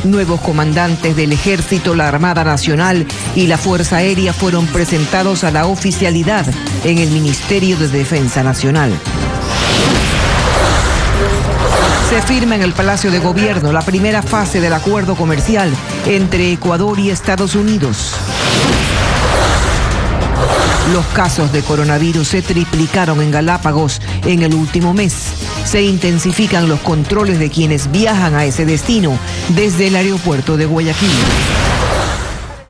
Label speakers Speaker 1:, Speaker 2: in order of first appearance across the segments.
Speaker 1: Nuevos comandantes del Ejército, la Armada Nacional y la Fuerza Aérea fueron presentados a la oficialidad en el Ministerio de Defensa Nacional. Se firma en el Palacio de Gobierno la primera fase del acuerdo comercial entre Ecuador y Estados Unidos. Los casos de coronavirus se triplicaron en Galápagos en el último mes. Se intensifican los controles de quienes viajan a ese destino desde el aeropuerto de Guayaquil.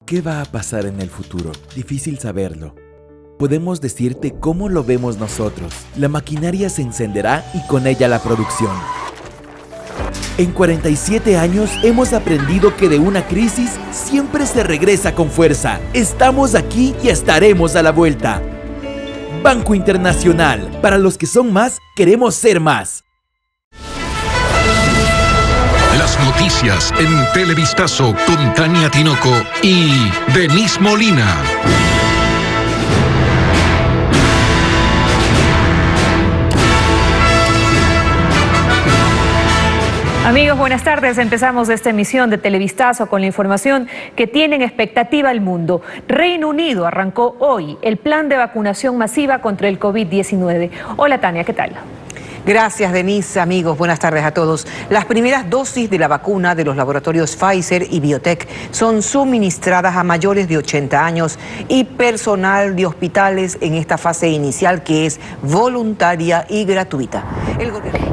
Speaker 2: ¿Qué va a pasar en el futuro? Difícil saberlo. Podemos decirte cómo lo vemos nosotros. La maquinaria se encenderá y con ella la producción. En 47 años hemos aprendido que de una crisis siempre se regresa con fuerza. Estamos aquí y estaremos a la vuelta. Banco Internacional. Para los que son más, queremos ser más.
Speaker 3: Las noticias en Televistazo con Tania Tinoco y Denise Molina.
Speaker 4: Amigos, buenas tardes. Empezamos esta emisión de Televistazo con la información que tiene en expectativa el mundo. Reino Unido arrancó hoy el plan de vacunación masiva contra el COVID-19. Hola Tania, ¿qué tal?
Speaker 1: Gracias, Denise. Amigos, buenas tardes a todos. Las primeras dosis de la vacuna de los laboratorios Pfizer y BioNTech son suministradas a mayores de 80 años y personal de hospitales en esta fase inicial que es voluntaria y gratuita.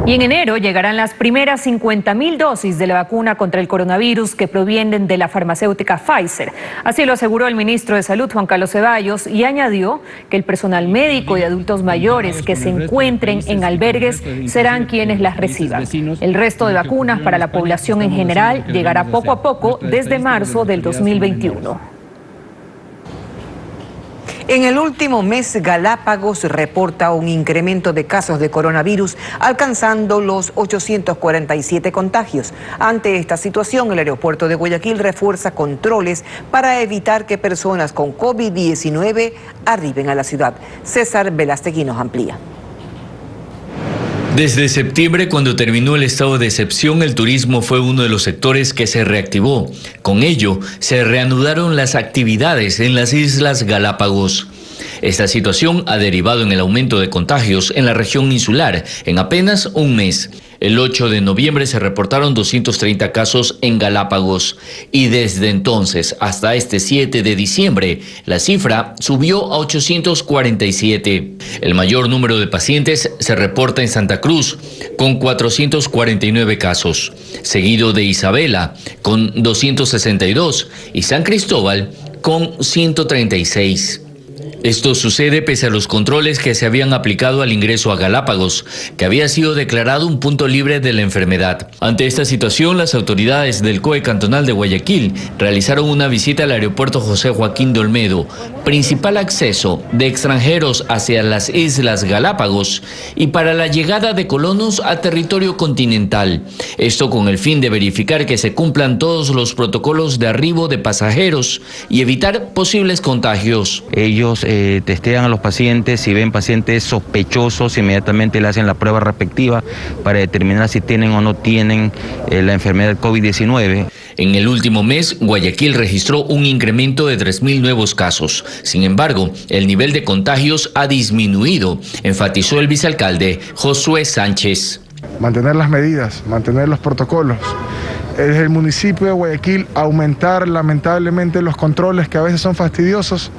Speaker 4: Y en enero llegarán las primeras 50.000 dosis de la vacuna contra el coronavirus que provienen de la farmacéutica Pfizer. Así lo aseguró el ministro de Salud, Juan Carlos Ceballos, y añadió que el personal médico y adultos mayores que se encuentren en albergues serán quienes las reciban. El resto de vacunas para la población en general llegará poco a poco desde marzo del 2021.
Speaker 1: En el último mes, Galápagos reporta un incremento de casos de coronavirus, alcanzando los 847 contagios. Ante esta situación, el aeropuerto de Guayaquil refuerza controles para evitar que personas con COVID-19 arriben a la ciudad. César Velastegui nos amplía.
Speaker 5: Desde septiembre, cuando terminó el estado de excepción, el turismo fue uno de los sectores que se reactivó. Con ello, se reanudaron las actividades en las Islas Galápagos. Esta situación ha derivado en el aumento de contagios en la región insular en apenas un mes. El 8 de noviembre se reportaron 230 casos en Galápagos y desde entonces hasta este 7 de diciembre la cifra subió a 847. El mayor número de pacientes se reporta en Santa Cruz con 449 casos, seguido de Isabela con 262 y San Cristóbal con 136. Esto sucede pese a los controles que se habían aplicado al ingreso a Galápagos, que había sido declarado un punto libre de la enfermedad. Ante esta situación, las autoridades del COE cantonal de Guayaquil realizaron una visita al aeropuerto José Joaquín de Olmedo, principal acceso de extranjeros hacia las Islas Galápagos y para la llegada de colonos a territorio continental. Esto con el fin de verificar que se cumplan todos los protocolos de arribo de pasajeros y evitar posibles contagios.
Speaker 6: Ellos testean a los pacientes, si ven pacientes sospechosos, inmediatamente le hacen la prueba respectiva para determinar si tienen o no tienen la enfermedad COVID-19.
Speaker 5: En el último mes, Guayaquil registró un incremento de 3.000 nuevos casos. Sin embargo, el nivel de contagios ha disminuido, enfatizó el vicealcalde Josué Sánchez.
Speaker 7: Mantener las medidas, mantener los protocolos. Desde el municipio de Guayaquil, aumentar lamentablemente los controles que a veces son fastidiosos,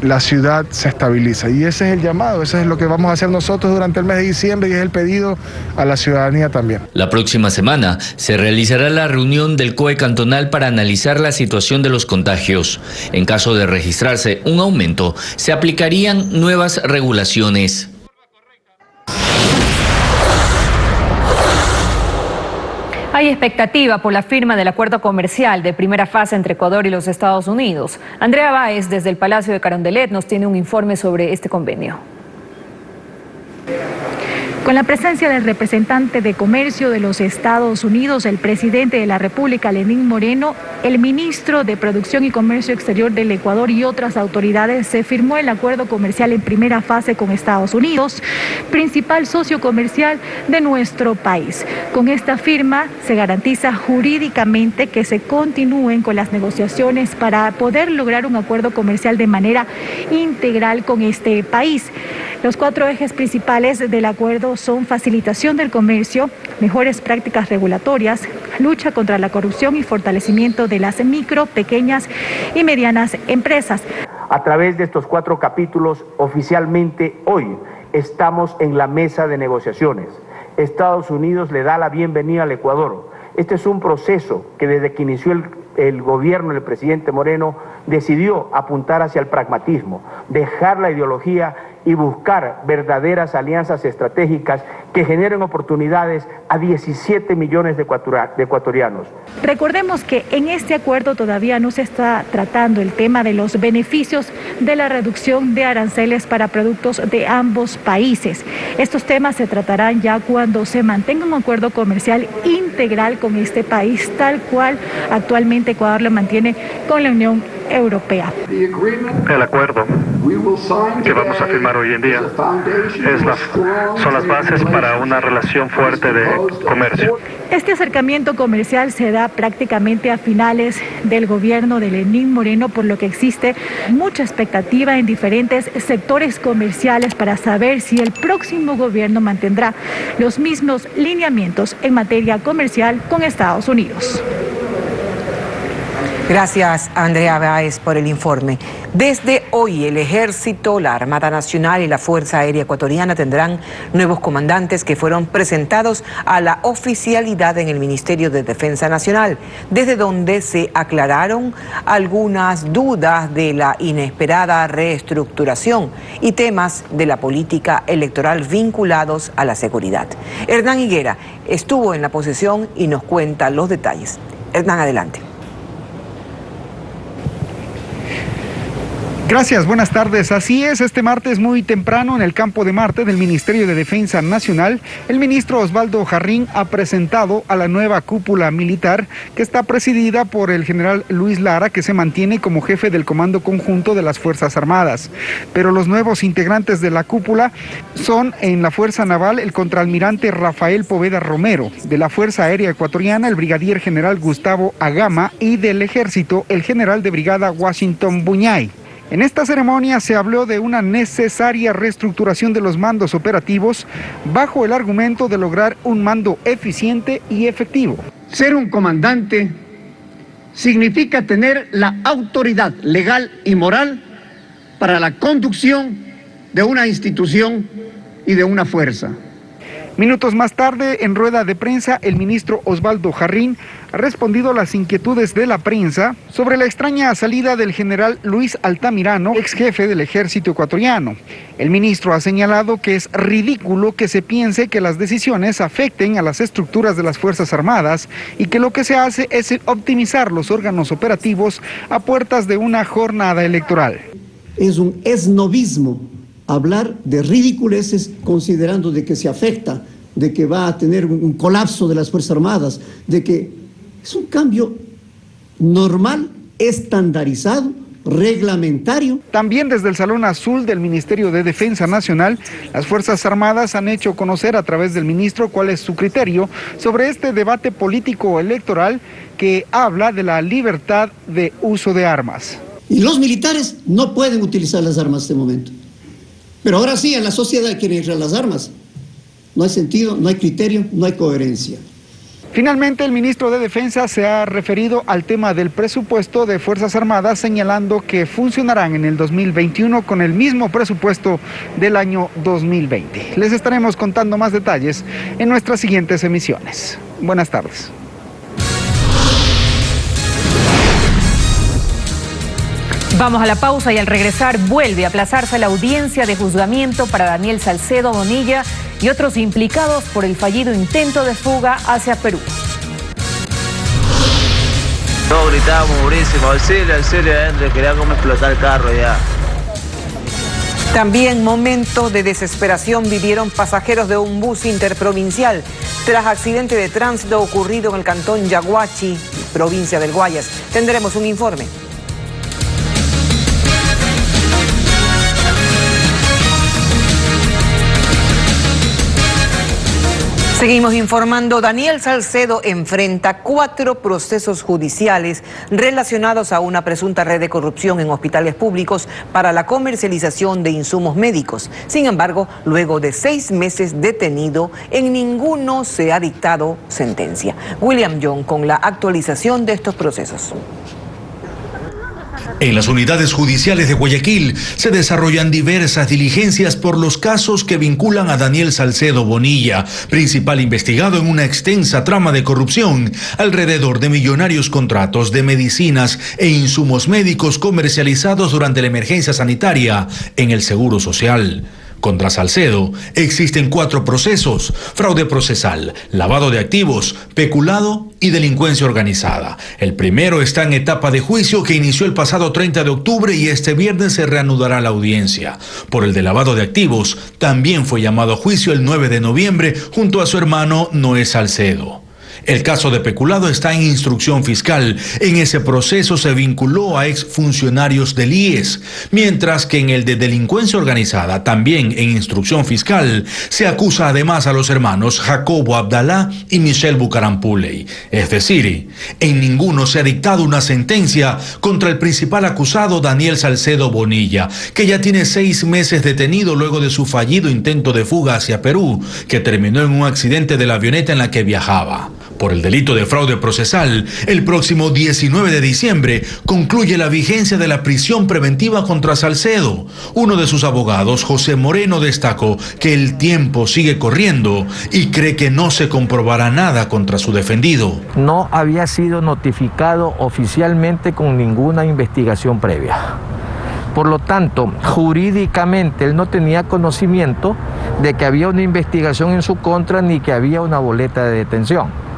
Speaker 7: la ciudad se estabiliza. Y ese es el llamado, eso es lo que vamos a hacer nosotros durante el mes de diciembre y es el pedido a la ciudadanía también.
Speaker 5: La próxima semana se realizará la reunión del COE cantonal para analizar la situación de los contagios. En caso de registrarse un aumento, se aplicarían nuevas regulaciones.
Speaker 4: Hay expectativa por la firma del acuerdo comercial de primera fase entre Ecuador y los Estados Unidos. Andrea Báez, desde el Palacio de Carondelet, nos tiene un informe sobre este convenio.
Speaker 8: Con la presencia del representante de comercio de los Estados Unidos, el presidente de la República, Lenín Moreno, el ministro de Producción y Comercio Exterior del Ecuador y otras autoridades, se firmó el acuerdo comercial en primera fase con Estados Unidos, principal socio comercial de nuestro país. Con esta firma se garantiza jurídicamente que se continúen con las negociaciones para poder lograr un acuerdo comercial de manera integral con este país. Los 4 ejes principales del acuerdo son facilitación del comercio, mejores prácticas regulatorias, lucha contra la corrupción y fortalecimiento de las micro, pequeñas y medianas empresas.
Speaker 9: A través de estos 4 capítulos, oficialmente hoy estamos en la mesa de negociaciones. Estados Unidos le da la bienvenida al Ecuador. Este es un proceso que desde que inició el gobierno del presidente Moreno decidió apuntar hacia el pragmatismo, dejar la ideología y buscar verdaderas alianzas estratégicas que generen oportunidades a 17 millones de ecuatorianos.
Speaker 8: Recordemos que en este acuerdo todavía no se está tratando el tema de los beneficios de la reducción de aranceles para productos de ambos países. Estos temas se tratarán ya cuando se mantenga un acuerdo comercial integral con este país, tal cual actualmente Ecuador lo mantiene con la Unión Europea.
Speaker 10: El acuerdo que vamos a firmar hoy en día son las bases para una relación fuerte de comercio.
Speaker 8: Este acercamiento comercial se da prácticamente a finales del gobierno de Lenín Moreno, por lo que existe mucha expectativa en diferentes sectores comerciales para saber si el próximo gobierno mantendrá los mismos lineamientos en materia comercial con Estados Unidos.
Speaker 1: Gracias, Andrea Báez, por el informe. Desde hoy, el Ejército, la Armada Nacional y la Fuerza Aérea Ecuatoriana tendrán nuevos comandantes que fueron presentados a la oficialidad en el Ministerio de Defensa Nacional, desde donde se aclararon algunas dudas de la inesperada reestructuración y temas de la política electoral vinculados a la seguridad. Hernán Higuera estuvo en la posesión y nos cuenta los detalles. Hernán, adelante.
Speaker 11: Gracias, buenas tardes. Así es, este martes muy temprano en el campo de Marte del Ministerio de Defensa Nacional, el ministro Osvaldo Jarrín ha presentado a la nueva cúpula militar que está presidida por el general Luis Lara, que se mantiene como jefe del Comando Conjunto de las Fuerzas Armadas. Pero los nuevos integrantes de la cúpula son en la Fuerza Naval el contraalmirante Rafael Poveda Romero, de la Fuerza Aérea Ecuatoriana el brigadier general Gustavo Agama y del Ejército el general de brigada Washington Buñay. En esta ceremonia se habló de una necesaria reestructuración de los mandos operativos bajo el argumento de lograr un mando eficiente y efectivo.
Speaker 12: Ser un comandante significa tener la autoridad legal y moral para la conducción de una institución y de una fuerza.
Speaker 11: Minutos más tarde, en rueda de prensa, el ministro Osvaldo Jarrín ha respondido a las inquietudes de la prensa sobre la extraña salida del general Luis Altamirano, ex jefe del Ejército ecuatoriano. El ministro ha señalado que es ridículo que se piense que las decisiones afecten a las estructuras de las Fuerzas Armadas y que lo que se hace es optimizar los órganos operativos a puertas de una jornada electoral.
Speaker 12: Es un esnovismo hablar de ridiculeces considerando de que se afecta, de que va a tener un colapso de las Fuerzas Armadas, de que es un cambio normal, estandarizado, reglamentario.
Speaker 11: También desde el Salón Azul del Ministerio de Defensa Nacional, las Fuerzas Armadas han hecho conocer a través del ministro cuál es su criterio sobre este debate político electoral que habla de la libertad de uso de armas.
Speaker 12: Y los militares no pueden utilizar las armas en este momento. Pero ahora sí, en la sociedad quieren ir a las armas. No hay sentido, no hay criterio, no hay coherencia.
Speaker 11: Finalmente, el ministro de Defensa se ha referido al tema del presupuesto de Fuerzas Armadas, señalando que funcionarán en el 2021 con el mismo presupuesto del año 2020. Les estaremos contando más detalles en nuestras siguientes emisiones. Buenas tardes.
Speaker 4: Vamos a la pausa y al regresar vuelve a aplazarse la audiencia de juzgamiento para Daniel Salcedo Bonilla y otros implicados por el fallido intento de fuga hacia Perú.
Speaker 13: Todos gritábamos durísimo, auxilio adentro, quería como explotar el carro ya.
Speaker 1: También momento de desesperación vivieron pasajeros de un bus interprovincial tras accidente de tránsito ocurrido en el cantón Yaguachi provincia del Guayas. Tendremos un informe. Seguimos informando. Daniel Salcedo enfrenta 4 procesos judiciales relacionados a una presunta red de corrupción en hospitales públicos para la comercialización de insumos médicos. Sin embargo, luego de 6 meses detenido, en ninguno se ha dictado sentencia. William Young con la actualización de estos procesos.
Speaker 14: En las unidades judiciales de Guayaquil se desarrollan diversas diligencias por los casos que vinculan a Daniel Salcedo Bonilla, principal investigado en una extensa trama de corrupción alrededor de millonarios contratos de medicinas e insumos médicos comercializados durante la emergencia sanitaria en el Seguro Social. Contra Salcedo existen 4 procesos: fraude procesal, lavado de activos, peculado y delincuencia organizada. El primero está en etapa de juicio que inició el pasado 30 de octubre y este viernes se reanudará la audiencia. Por el de lavado de activos, también fue llamado a juicio el 9 de noviembre junto a su hermano Noé Salcedo. El caso de peculado está en instrucción fiscal. En ese proceso se vinculó a exfuncionarios del IES, mientras que en el de delincuencia organizada, también en instrucción fiscal, se acusa además a los hermanos Jacobo Abdalá y Michelle Bucarampuley. Es decir, en ninguno se ha dictado una sentencia contra el principal acusado, Daniel Salcedo Bonilla, que ya tiene 6 meses detenido luego de su fallido intento de fuga hacia Perú, que terminó en un accidente de la avioneta en la que viajaba. Por el delito de fraude procesal, el próximo 19 de diciembre concluye la vigencia de la prisión preventiva contra Salcedo. Uno de sus abogados, José Moreno, destacó que el tiempo sigue corriendo y cree que no se comprobará nada contra su defendido.
Speaker 15: No había sido notificado oficialmente con ninguna investigación previa. Por lo tanto, jurídicamente él no tenía conocimiento de que había una investigación en su contra ni que había una boleta de detención.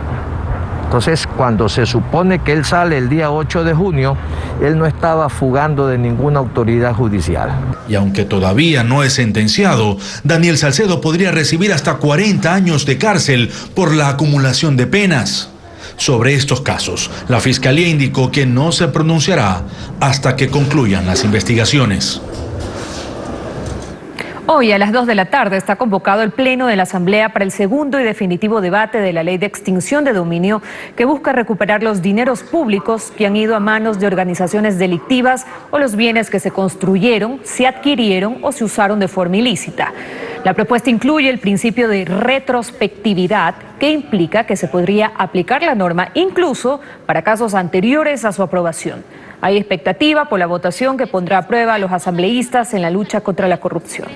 Speaker 15: Entonces, cuando se supone que él sale el día 8 de junio, él no estaba fugando de ninguna autoridad judicial.
Speaker 14: Y aunque todavía no es sentenciado, Daniel Salcedo podría recibir hasta 40 años de cárcel por la acumulación de penas. Sobre estos casos, la Fiscalía indicó que no se pronunciará hasta que concluyan las investigaciones.
Speaker 4: Hoy a las 2 de la tarde está convocado el Pleno de la Asamblea para el segundo y definitivo debate de la Ley de Extinción de Dominio, que busca recuperar los dineros públicos que han ido a manos de organizaciones delictivas o los bienes que se construyeron, se adquirieron o se usaron de forma ilícita. La propuesta incluye el principio de retrospectividad, que implica que se podría aplicar la norma incluso para casos anteriores a su aprobación. Hay expectativa por la votación que pondrá a prueba a los asambleístas en la lucha contra la corrupción.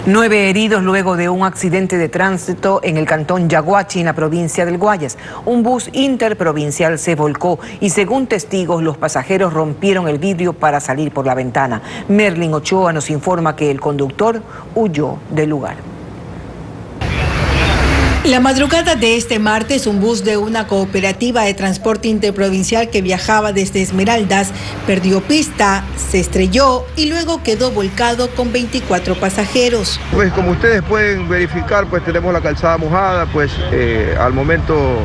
Speaker 1: 9 heridos luego de un accidente de tránsito en el cantón Yaguachi, en la provincia del Guayas. Un bus interprovincial se volcó y, según testigos, los pasajeros rompieron el vidrio para salir por la ventana. Merlin Ochoa nos informa que el conductor huyó del lugar.
Speaker 16: La madrugada de este martes, un bus de una cooperativa de transporte interprovincial que viajaba desde Esmeraldas perdió pista, se estrelló y luego quedó volcado con 24 pasajeros.
Speaker 17: Pues como ustedes pueden verificar, pues tenemos la calzada mojada, pues al momento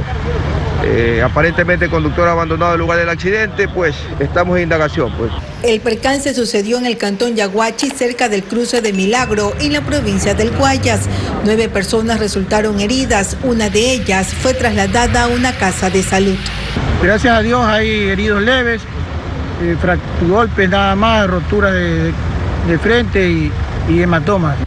Speaker 17: aparentemente el conductor ha abandonado el lugar del accidente, pues estamos en indagación. Pues.
Speaker 16: El percance sucedió en el cantón Yaguachi, cerca del cruce de Milagro, en la provincia del Guayas. 9 personas resultaron heridas, una de ellas fue trasladada a una casa de salud.
Speaker 18: Gracias a Dios hay heridos leves, golpes nada más, rotura de frente y hematomas.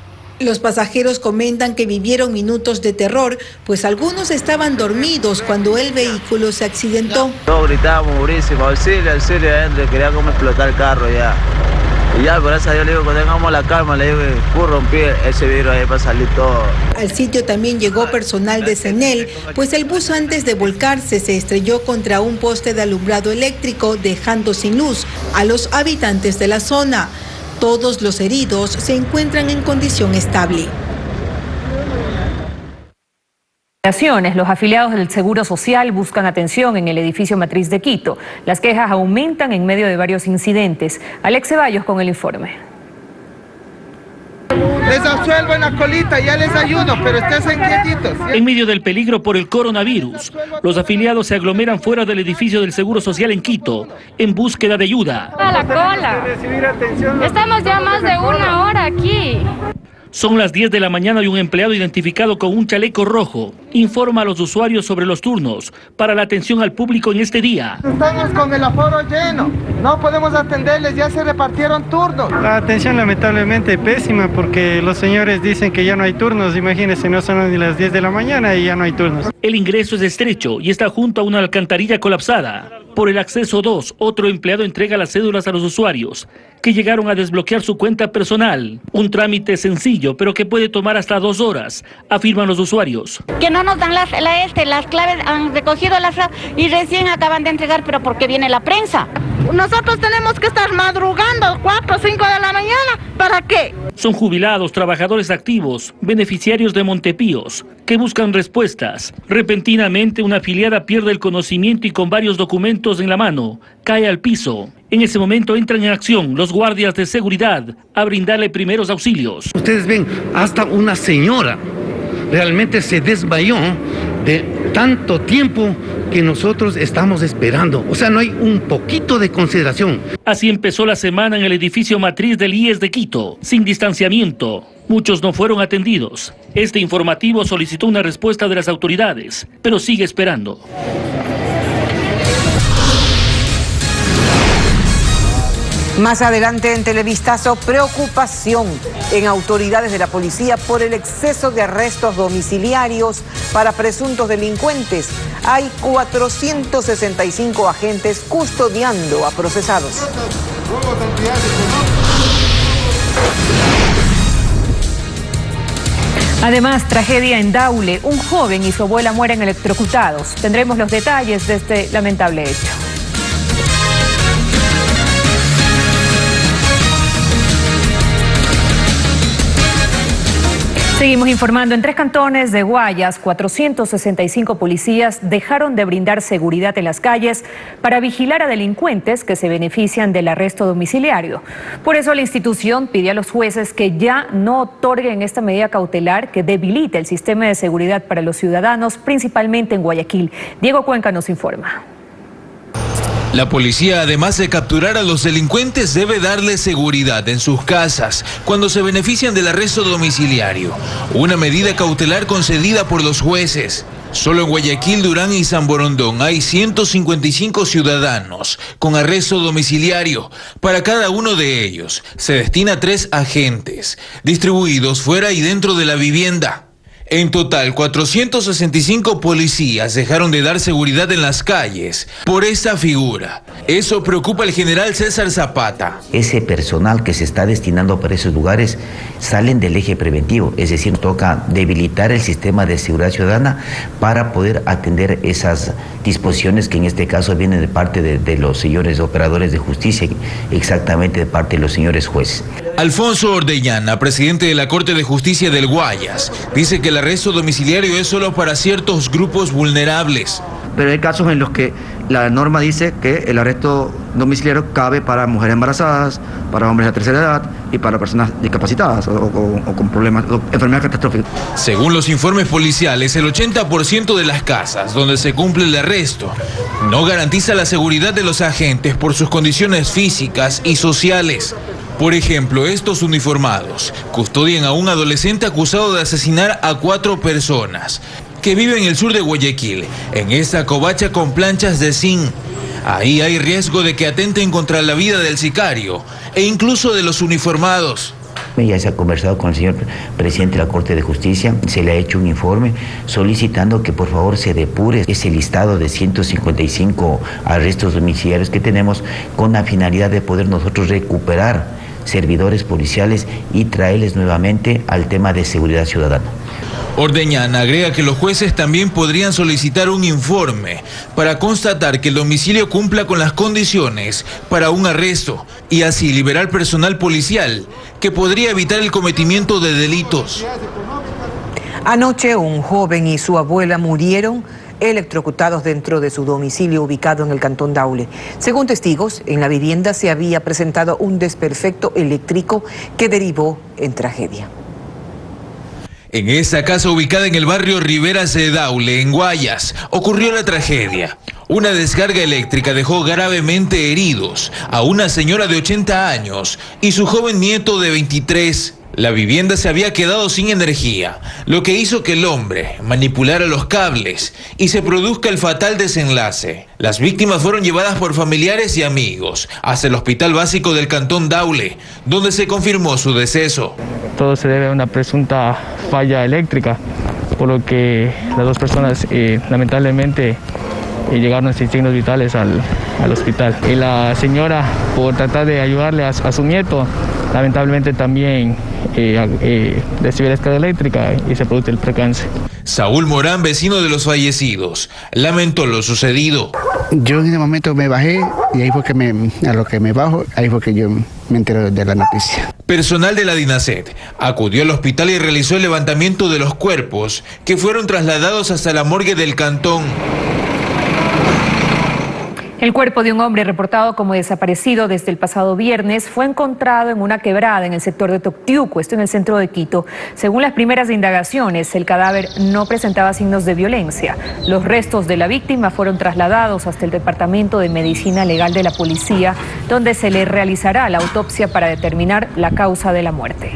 Speaker 16: Los pasajeros comentan que vivieron minutos de terror, pues algunos estaban dormidos cuando el vehículo se accidentó.
Speaker 13: Todos gritábamos durísimo, auxilio adentro, quería como explotar el carro ya. Y ya, gracias a Dios le digo, cuando tengamos la calma, le digo, rompí ese vidrio ahí para salir todo.
Speaker 16: Al sitio también llegó personal de CENEL, pues el bus antes de volcarse se estrelló contra un poste de alumbrado eléctrico, dejando sin luz a los habitantes de la zona. Todos los heridos se encuentran en condición estable.
Speaker 4: Los afiliados del Seguro Social buscan atención en el edificio matriz de Quito. Las quejas aumentan en medio de varios incidentes. Alex Ceballos con el informe.
Speaker 18: Les resuelvo en la colita, ya les ayudo, pero esténse quietitos.
Speaker 19: En medio del peligro por el coronavirus, los afiliados se aglomeran fuera del edificio del Seguro Social en Quito, en búsqueda de ayuda.
Speaker 20: A la cola. Estamos ya más de 1 hora aquí.
Speaker 19: Son las 10 de la mañana y un empleado identificado con un chaleco rojo informa a los usuarios sobre los turnos para la atención al público en este día.
Speaker 18: Estamos con el aforo lleno, no podemos atenderles, ya se repartieron turnos.
Speaker 21: La atención lamentablemente pésima porque los señores dicen que ya no hay turnos, imagínense, no son ni las 10 de la mañana y ya no hay turnos.
Speaker 19: El ingreso es estrecho y está junto a una alcantarilla colapsada. Por el acceso 2, otro empleado entrega las cédulas a los usuarios que llegaron a desbloquear su cuenta personal. Un trámite sencillo, pero que puede tomar hasta 2 horas, afirman los usuarios.
Speaker 20: Que no nos dan las claves, han recogido y recién acaban de entregar, pero porque viene la prensa. Nosotros tenemos que estar madrugando 4 o 5 de la mañana, ¿para qué?
Speaker 19: Son jubilados, trabajadores activos, beneficiarios de Montepíos, que buscan respuestas. Repentinamente, una afiliada pierde el conocimiento y con varios documentos en la mano, cae al piso. En ese momento entran en acción los guardias de seguridad a brindarle primeros auxilios.
Speaker 22: Ustedes ven, hasta una señora realmente se desmayó de tanto tiempo que nosotros estamos esperando. O sea, no hay un poquito de consideración.
Speaker 19: Así empezó la semana en el edificio matriz del IES de Quito, sin distanciamiento. Muchos no fueron atendidos. Este informativo solicitó una respuesta de las autoridades, pero sigue esperando.
Speaker 1: Más adelante en Televistazo, preocupación en autoridades de la policía por el exceso de arrestos domiciliarios para presuntos delincuentes. Hay 465 agentes custodiando a procesados.
Speaker 4: Además, tragedia en Daule. Un joven y su abuela mueren electrocutados. Tendremos los detalles de este lamentable hecho. Seguimos informando. En 3 cantones de Guayas, 465 policías dejaron de brindar seguridad en las calles para vigilar a delincuentes que se benefician del arresto domiciliario. Por eso la institución pide a los jueces que ya no otorguen esta medida cautelar que debilita el sistema de seguridad para los ciudadanos, principalmente en Guayaquil. Diego Cuenca nos informa.
Speaker 23: La policía, además de capturar a los delincuentes, debe darles seguridad en sus casas cuando se benefician del arresto domiciliario, una medida cautelar concedida por los jueces. Solo en Guayaquil, Durán y San Borondón hay 155 ciudadanos con arresto domiciliario. Para cada uno de ellos se destina 3 agentes, distribuidos fuera y dentro de la vivienda. En total, 465 policías dejaron de dar seguridad en las calles por esta figura. Eso preocupa al general César Zapata.
Speaker 24: Ese personal que se está destinando para esos lugares salen del eje preventivo, es decir, toca debilitar el sistema de seguridad ciudadana para poder atender esas disposiciones que en este caso vienen de parte de los señores operadores de justicia, exactamente de parte de los señores jueces.
Speaker 23: Alfonso Ordeñana, presidente de la Corte de Justicia del Guayas, dice que el arresto domiciliario es solo para ciertos grupos vulnerables.
Speaker 25: Pero hay casos en los que la norma dice que el arresto domiciliario cabe para mujeres embarazadas, para hombres de tercera edad y para personas discapacitadas o con problemas, o enfermedades catastróficas.
Speaker 23: Según los informes policiales, el 80% de las casas donde se cumple el arresto no garantiza la seguridad de los agentes por sus condiciones físicas y sociales. Por ejemplo, estos uniformados custodian a un adolescente acusado de asesinar a 4 personas que vive en el sur de Guayaquil, en esta covacha con planchas de zinc. Ahí hay riesgo de que atenten contra la vida del sicario e incluso de los uniformados.
Speaker 24: Ya se ha conversado con el señor presidente de la Corte de Justicia, se le ha hecho un informe solicitando que por favor se depure ese listado de 155 arrestos domiciliarios que tenemos con la finalidad de poder nosotros recuperar servidores policiales y traerles nuevamente al tema de seguridad ciudadana.
Speaker 23: Ordeñana agrega que los jueces también podrían solicitar un informe para constatar que el domicilio cumpla con las condiciones para un arresto y así liberar personal policial que podría evitar el cometimiento de delitos.
Speaker 1: Anoche un joven y su abuela murieron electrocutados dentro de su domicilio ubicado en el cantón Daule. Según testigos, en la vivienda se había presentado un desperfecto eléctrico que derivó en tragedia.
Speaker 23: En esta casa ubicada en el barrio Riberas de Daule, en Guayas, ocurrió la tragedia. Una descarga eléctrica dejó gravemente heridos a una señora de 80 años y su joven nieto de 23. La vivienda se había quedado sin energía, lo que hizo que el hombre manipulara los cables y se produzca el fatal desenlace. Las víctimas fueron llevadas por familiares y amigos hasta el hospital básico del cantón Daule, donde se confirmó su deceso.
Speaker 2: Todo se debe a una presunta falla eléctrica, por lo que las dos personas lamentablemente llegaron sin signos vitales al hospital. Y la señora, por tratar de ayudarle a su nieto, lamentablemente también recibió la descarga eléctrica y se produce el percance.
Speaker 23: Saúl Morán, vecino de los fallecidos, lamentó lo sucedido.
Speaker 3: Yo en ese momento me bajé y ahí fue que a lo que me bajo, ahí fue que yo me enteré de la noticia.
Speaker 23: Personal de la DINASET acudió al hospital y realizó el levantamiento de los cuerpos que fueron trasladados hasta la morgue del cantón.
Speaker 4: El cuerpo de un hombre reportado como desaparecido desde el pasado viernes fue encontrado en una quebrada en el sector de Toctiuco, esto en el centro de Quito. Según las primeras indagaciones, el cadáver no presentaba signos de violencia. Los restos de la víctima fueron trasladados hasta el Departamento de Medicina Legal de la Policía, donde se le realizará la autopsia para determinar la causa de la muerte.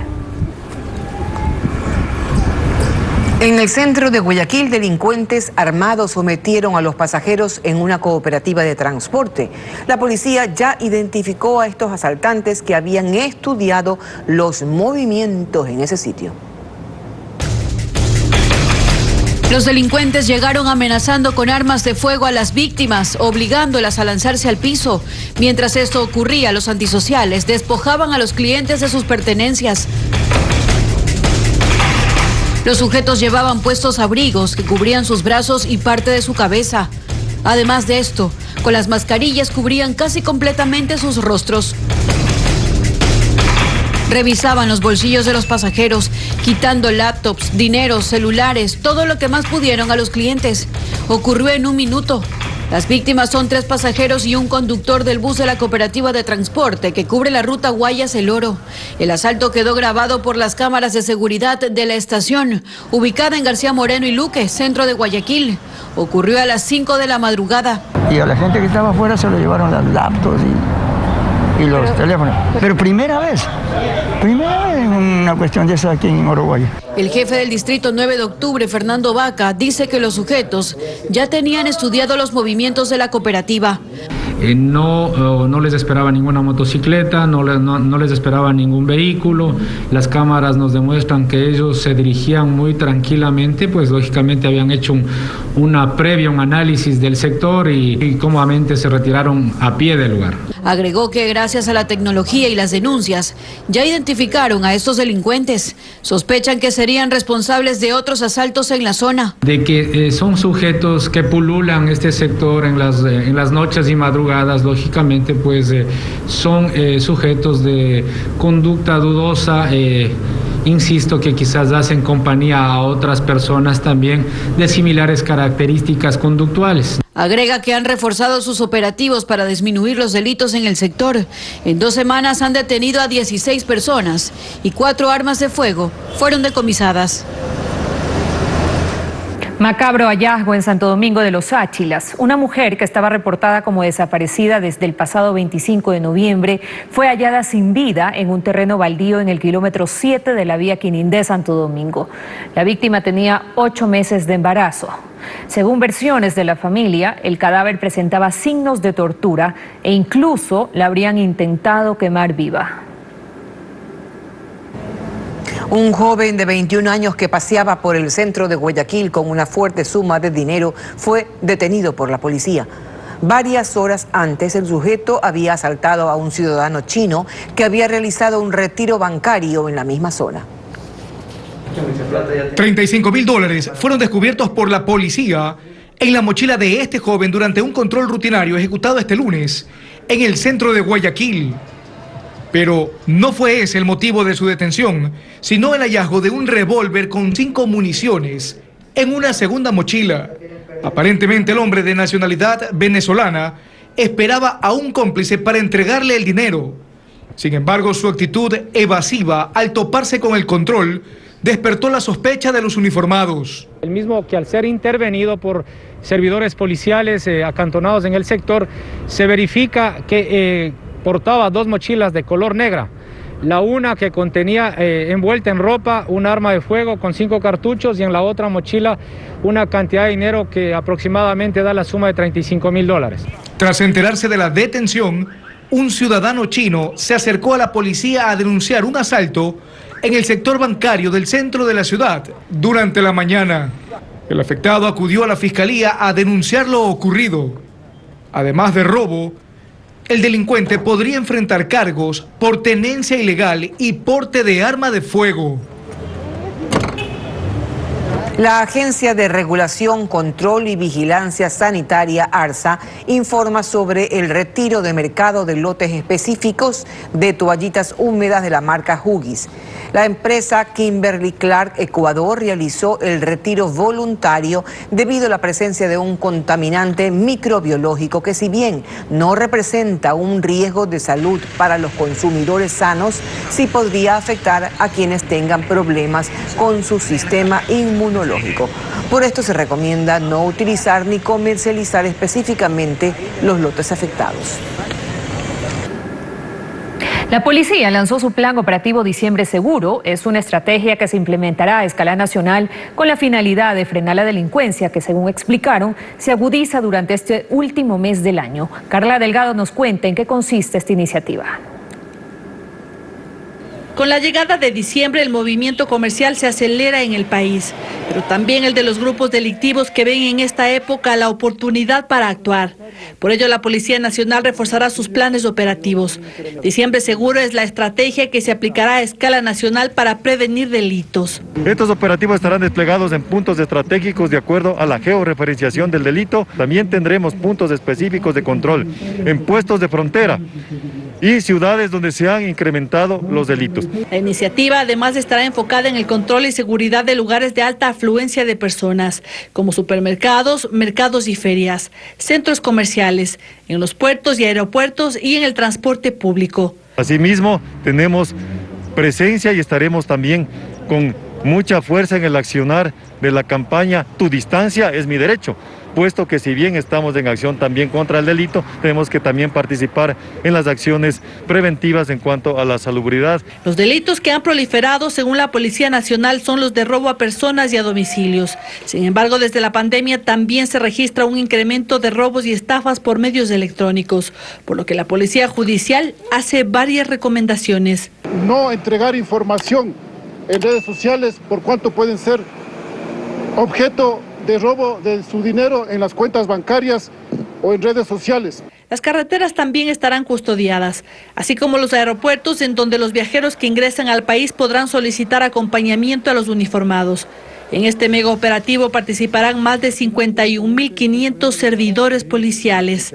Speaker 1: En el centro de Guayaquil, delincuentes armados sometieron a los pasajeros en una cooperativa de transporte. La policía ya identificó a estos asaltantes que habían estudiado los movimientos en ese sitio.
Speaker 5: Los delincuentes llegaron amenazando con armas de fuego a las víctimas, obligándolas a lanzarse al piso. Mientras esto ocurría, los antisociales despojaban a los clientes de sus pertenencias. Los sujetos llevaban puestos abrigos que cubrían sus brazos y parte de su cabeza. Además de esto, con las mascarillas cubrían casi completamente sus rostros. Revisaban los bolsillos de los pasajeros, quitando laptops, dineros, celulares, todo lo que más pudieron a los clientes. Ocurrió en un minuto. Las víctimas son 3 pasajeros y un conductor del bus de la cooperativa de transporte que cubre la ruta Guayas-El Oro. El asalto quedó grabado por las cámaras de seguridad de la estación, ubicada en García Moreno y Luque, centro de Guayaquil. Ocurrió a las 5 de la madrugada.
Speaker 6: Y a la gente que estaba afuera se lo llevaron las laptops y los teléfonos. Pero primera vez en una cuestión de esa aquí en Oroguay.
Speaker 5: El jefe del distrito 9 de octubre, Fernando Vaca, dice que los sujetos ya tenían estudiado los movimientos de la cooperativa.
Speaker 7: No les esperaba ninguna motocicleta, no les esperaba ningún vehículo. Las cámaras nos demuestran que ellos se dirigían muy tranquilamente, pues lógicamente habían hecho un análisis del sector y cómodamente se retiraron a pie del lugar.
Speaker 5: Agregó que gracias a la tecnología y las denuncias ya identificaron a estos delincuentes. Sospechan que serían responsables de otros asaltos en la zona.
Speaker 7: De que son sujetos que pululan este sector en las noches y madrugadas, lógicamente pues son sujetos de conducta dudosa, insisto que quizás hacen compañía a otras personas también de similares características conductuales.
Speaker 5: Agrega que han reforzado sus operativos para disminuir los delitos en el sector. En 2 semanas han detenido a 16 personas y 4 armas de fuego fueron decomisadas.
Speaker 4: Macabro hallazgo en Santo Domingo de los Áchilas. Una mujer que estaba reportada como desaparecida desde el pasado 25 de noviembre fue hallada sin vida en un terreno baldío en el kilómetro 7 de la vía Quinindé-Santo Domingo. La víctima tenía 8 meses de embarazo. Según versiones de la familia, el cadáver presentaba signos de tortura e incluso la habrían intentado quemar viva.
Speaker 1: Un joven de 21 años que paseaba por el centro de Guayaquil con una fuerte suma de dinero fue detenido por la policía. Varias horas antes, el sujeto había asaltado a un ciudadano chino que había realizado un retiro bancario en la misma zona.
Speaker 26: $35.000 fueron descubiertos por la policía en la mochila de este joven durante un control rutinario ejecutado este lunes en el centro de Guayaquil. Pero no fue ese el motivo de su detención, sino el hallazgo de un revólver con 5 municiones en una segunda mochila. Aparentemente el hombre de nacionalidad venezolana esperaba a un cómplice para entregarle el dinero. Sin embargo, su actitud evasiva al toparse con el control despertó la sospecha de los uniformados.
Speaker 8: El mismo que al ser intervenido por servidores policiales acantonados en el sector, se verifica que portaba 2 mochilas de color negra. La una que contenía envuelta en ropa un arma de fuego con 5 cartuchos y en la otra mochila una cantidad de dinero que aproximadamente da la suma de $35.000.
Speaker 26: Tras enterarse de la detención, un ciudadano chino se acercó a la policía a denunciar un asalto en el sector bancario del centro de la ciudad durante la mañana. El afectado acudió a la fiscalía a denunciar lo ocurrido. Además de robo, el delincuente podría enfrentar cargos por tenencia ilegal y porte de arma de fuego.
Speaker 1: La Agencia de Regulación, Control y Vigilancia Sanitaria, ARSA, informa sobre el retiro de mercado de lotes específicos de toallitas húmedas de la marca Huggies. La empresa Kimberly-Clark Ecuador realizó el retiro voluntario debido a la presencia de un contaminante microbiológico que, si bien no representa un riesgo de salud para los consumidores sanos, sí podría afectar a quienes tengan problemas con su sistema inmunológico. Por esto se recomienda no utilizar ni comercializar específicamente los lotes afectados.
Speaker 4: La policía lanzó su plan operativo Diciembre Seguro. Es una estrategia que se implementará a escala nacional con la finalidad de frenar la delincuencia que, según explicaron, se agudiza durante este último mes del año. Carla Delgado nos cuenta en qué consiste esta iniciativa.
Speaker 9: Con la llegada de diciembre, el movimiento comercial se acelera en el país, pero también el de los grupos delictivos que ven en esta época la oportunidad para actuar. Por ello, la Policía Nacional reforzará sus planes operativos. Diciembre Seguro es la estrategia que se aplicará a escala nacional para prevenir delitos.
Speaker 10: Estos operativos estarán desplegados en puntos estratégicos de acuerdo a la georreferenciación del delito. También tendremos puntos específicos de control en puestos de frontera y ciudades donde se han incrementado los delitos.
Speaker 9: La iniciativa además estará enfocada en el control y seguridad de lugares de alta afluencia de personas, como supermercados, mercados y ferias, centros comerciales, en los puertos y aeropuertos y en el transporte público.
Speaker 10: Asimismo, tenemos presencia y estaremos también con mucha fuerza en el accionar de la campaña Tu distancia es mi derecho, puesto que si bien estamos en acción también contra el delito, tenemos que también participar en las acciones preventivas en cuanto a la salubridad.
Speaker 9: Los delitos que han proliferado, según la Policía Nacional, son los de robo a personas y a domicilios. Sin embargo, desde la pandemia también se registra un incremento de robos y estafas por medios electrónicos, por lo que la Policía Judicial hace varias recomendaciones.
Speaker 11: No entregar información en redes sociales por cuanto pueden ser objeto de robo de su dinero en las cuentas bancarias o en redes sociales.
Speaker 9: Las carreteras también estarán custodiadas, así como los aeropuertos, en donde los viajeros que ingresan al país podrán solicitar acompañamiento a los uniformados. En este mega operativo participarán más de 51.500 servidores policiales.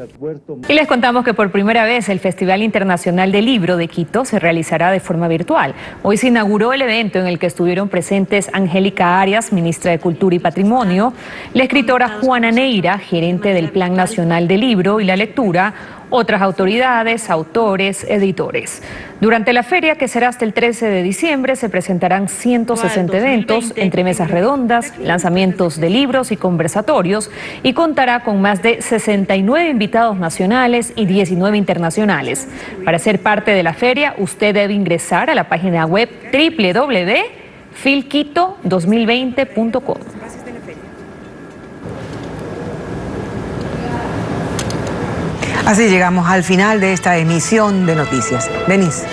Speaker 4: Y les contamos que por primera vez el Festival Internacional del Libro de Quito se realizará de forma virtual. Hoy se inauguró el evento en el que estuvieron presentes Angélica Arias, ministra de Cultura y Patrimonio, la escritora Juana Neira, gerente del Plan Nacional del Libro y la Lectura, otras autoridades, autores, editores. Durante la feria, que será hasta el 13 de diciembre, se presentarán 160 eventos, entre mesas redondas, lanzamientos de libros y conversatorios, y contará con más de 69 invitados nacionales y 19 internacionales. Para ser parte de la feria, usted debe ingresar a la página web www.filquito2020.com.
Speaker 1: Así llegamos al final de esta emisión de noticias. Denise.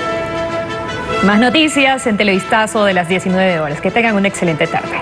Speaker 4: Más noticias en Televistazo de las 19 horas. Que tengan una excelente tarde.